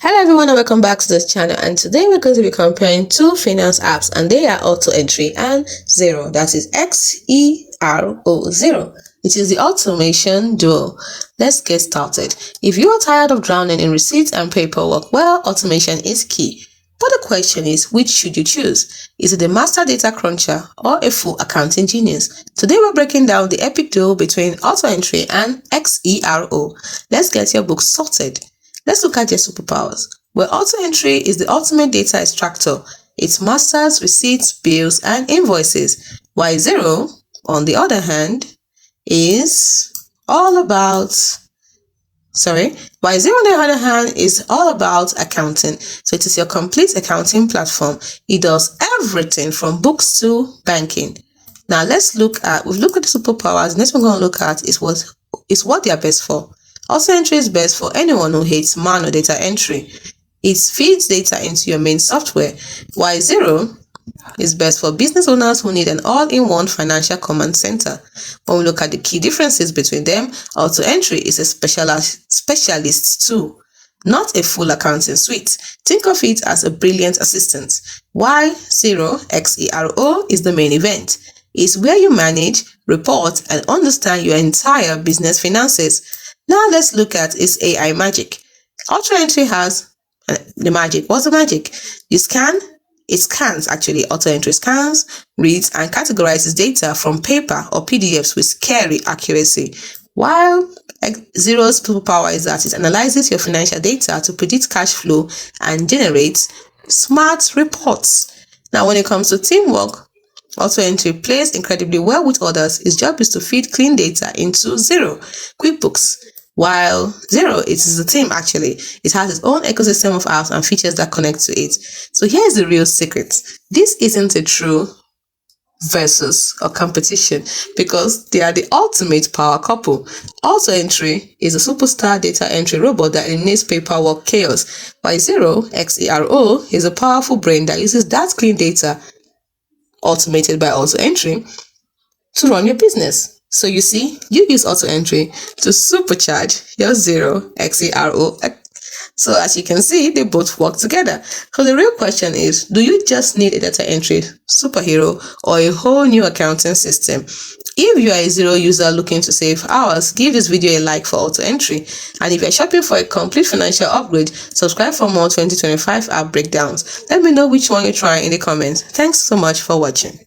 Hello everyone and welcome back to this channel, and today we're going to be comparing two finance apps, and they are Autoentry and Xero. That is Xero, Xero. It is the automation duo. Let's get started. If you are tired of drowning in receipts and paperwork, well, automation is key. But the question is, which should you choose? Is it the master data cruncher or a full accounting genius? Today we're breaking down the epic duo between Autoentry and Xero. Let's get your books sorted. Let's look at their superpowers. Well, Autoentry is the ultimate data extractor. It masters receipts, bills, and invoices, while Xero, on the other hand, is all about accounting. So it is your complete accounting platform. It does everything from books to banking. Now we've looked at the superpowers. Next we're going to look at is what they are best for. Autoentry is best for anyone who hates manual data entry. It feeds data into your main software, while Xero is best for business owners who need an all-in-one financial command center. When we look at the key differences between them, Autoentry is a specialist tool, not a full accounting suite. Think of it as a brilliant assistant, while Xero is the main event. It's where you manage, report, and understand your entire business finances. Now let's look at its AI magic. Autoentry has the magic. What's the magic? Autoentry scans, reads, and categorizes data from paper or PDFs with scary accuracy. While Xero's superpower is that it analyzes your financial data to predict cash flow and generates smart reports. Now when it comes to teamwork, Autoentry plays incredibly well with others. Its job is to feed clean data into Xero, QuickBooks. While Xero, it is a team actually. It has its own ecosystem of apps and features that connect to it. So here's the real secret. This isn't a true versus or competition, because they are the ultimate power couple. Autoentry is a superstar data entry robot that eliminates paperwork chaos, while Xero is a powerful brain that uses that clean data automated by Autoentry to run your business. So you see, you use Autoentry to supercharge your Xero. So as you can see, they both work together. So the real question is, do you just need a data entry superhero or a whole new accounting system? If you are a Xero user looking to save hours, give this video a like for Autoentry. And if you're shopping for a complete financial upgrade, subscribe for more 2025 app breakdowns. Let me know which one you're trying in the comments. Thanks so much for watching.